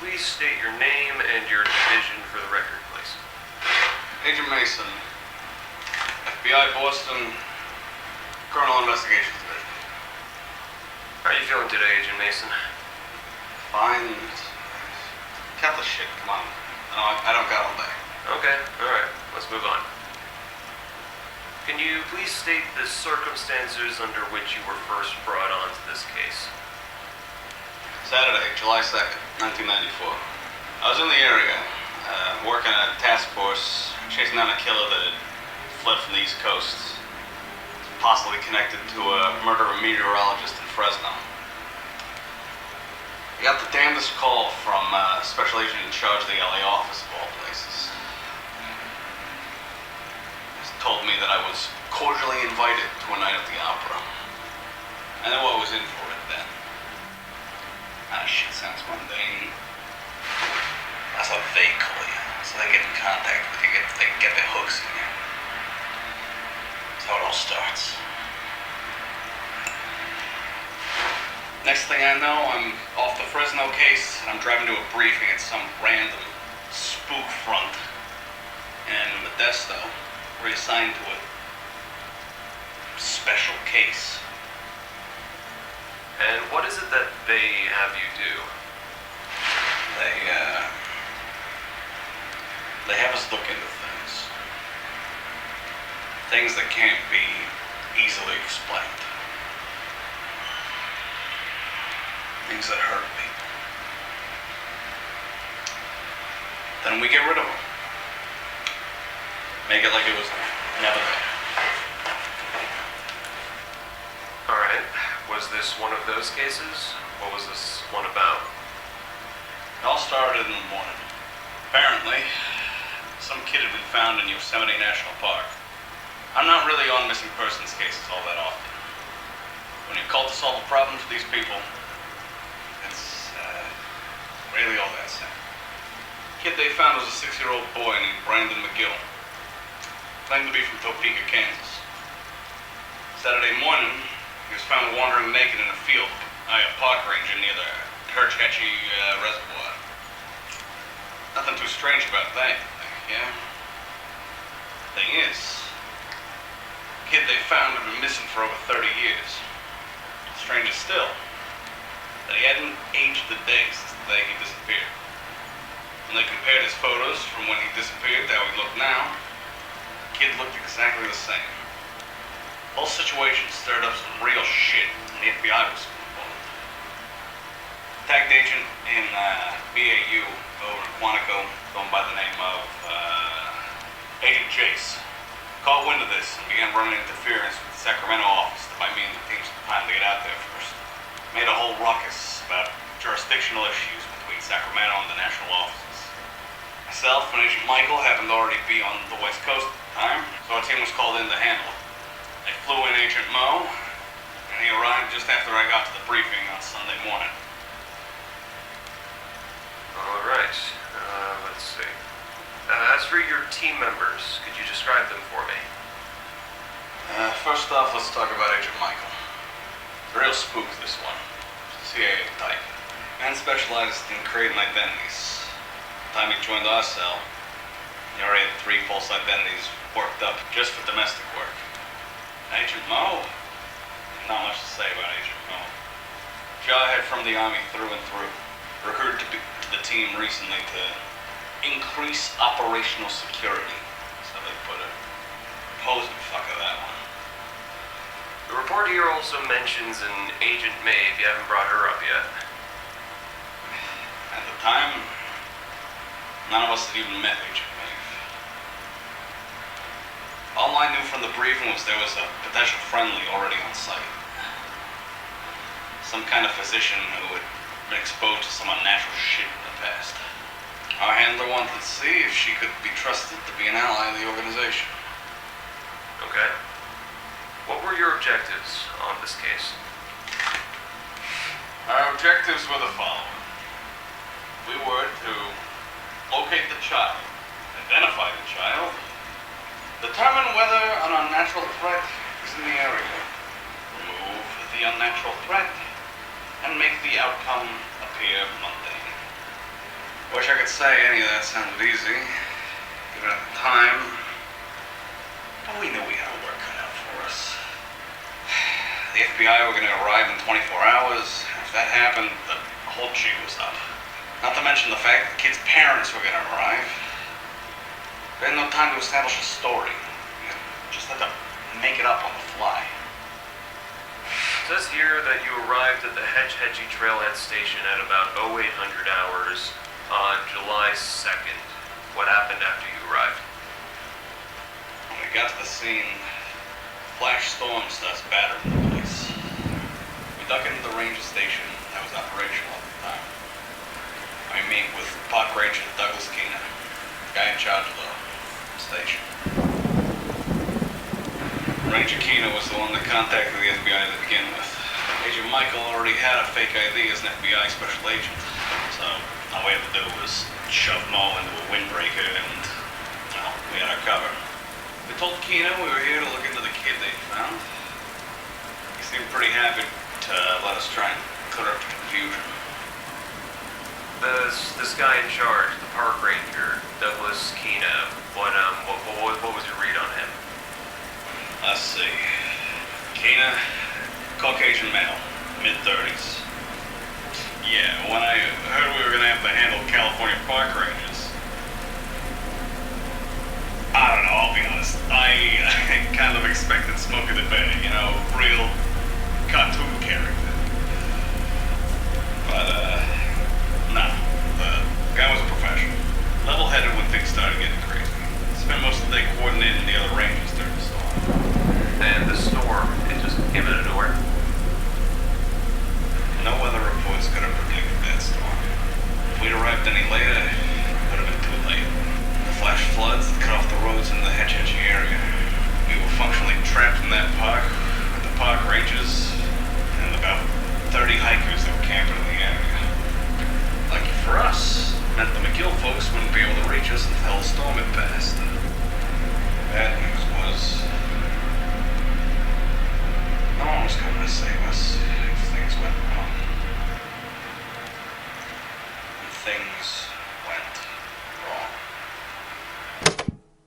please state your name and your division for the record, please? Agent Mason, FBI Boston, Colonel Investigations Division. How are you feeling today, Agent Mason? Fine. Cut the shit, come on. I don't got all day. Okay, alright, let's move on. Can you please state the circumstances under which you were first brought onto this case? Saturday, July 2nd, 1994. I was in the area, working a task force, chasing down a killer that had fled from the East Coast. Possibly connected to a murder of a meteorologist in Fresno. I got the damnedest call from a special agent in charge of the LA office of all places. He told me that I was cordially invited to a night at the opera. I knew I was in for it then. Shit sounds mundane. That's what they call you. So they get in contact with you, they get their hooks in you. That's how it all starts. Next thing I know, I'm off the Fresno case, and I'm driving to a briefing at some random spook front. And in Modesto, reassigned to a special case. And what is it that they have you do? They have us look into things. Things that can't be easily explained. Things that hurt people. Then we get rid of them. Make it like it was never there. Alright, was this one of those cases? What was this one about? It all started in the morning. Apparently, some kid had been found in Yosemite National Park. I'm not really on missing persons cases all that often. When you're called to solve a problem for these people, it's really all that simple. The kid they found was a 6-year-old boy named Brandon McGill. Claimed to be from Topeka, Kansas. Saturday morning, he was found wandering naked in a field by a park ranger near the Herch-Hetchy Reservoir. Nothing too strange about that, yeah? Thing is, the kid they found had been missing for over 30 years. Stranger still, that he hadn't aged a day since the day he disappeared. When they compared his photos from when he disappeared to how he looked now, the kid looked exactly the same. The whole situation stirred up some real shit, and the FBI was involved. Tagged agent in BAU over in Quantico, going by the name of Agent Jace, caught wind of this and began running interference with the Sacramento office to buy me and the teams some time to get out there first. Made a whole ruckus about jurisdictional issues between Sacramento and the national offices. Myself and Agent Michael happened to already be on the West Coast at the time, so our team was called in to handle it. They flew in Agent Mo, and he arrived just after I got to the briefing on Sunday morning. Alright, let's see. As for your team members, could you describe them for me? First off, let's talk about Agent Michael. Real spook, this one. CIA type. Man specialized in creating identities. The time he joined our cell, he already had 3 false identities worked up just for domestic work. Agent Mo? Not much to say about Agent Mo. Jawhead from the Army through and through. Recruited to the team recently to increase operational security, so they put it. Posing fucker, that one. The report here also mentions an Agent Maeve. You haven't brought her up yet. At the time, none of us had even met Agent Maeve. All I knew from the briefing was there was a potential friendly already on site. Some kind of physician who had been exposed to some unnatural shit in the past. Our handler wanted to see if she could be trusted to be an ally of the organization. Okay. What were your objectives on this case? Our objectives were the following. We were to locate the child, identify the child, determine whether an unnatural threat is in the area, remove the unnatural threat, and make the outcome appear mundane. Wish I could say any of that sounded easy. Given at the time. But we knew we had our work cut out for us. The FBI were going to arrive in 24 hours. If that happened, the whole jig was up. Not to mention the fact that the kids' parents were going to arrive. We had no time to establish a story. We just had to make it up on the fly. It says here that you arrived at the Hedgy Trailhead Station at about 0800 hours on July 2nd. What happened after you arrived? When we got to the scene, flash storm starts battering the place. We dug into the ranger station that was operational at the time. I meet with Park Ranger Douglas Keener, the guy in charge of the station. Ranger Keener was the one that contacted the FBI to begin with. Agent Michael already had a fake ID as an FBI special agent, so all we had to do was shove Mo into a windbreaker and, well, we had our cover. We told Keener we were here to look into the kid they found. He seemed pretty happy to let us try and clear up the confusion. This guy in charge, the park ranger, Douglas Keener, what was your read on him? Let's see. Keener, Caucasian male, mid-30s. Yeah, when I heard we were gonna have to handle California park rangers, I don't know, I'll be honest. I kind of expected Smokey the Bear, real cartoon character. But,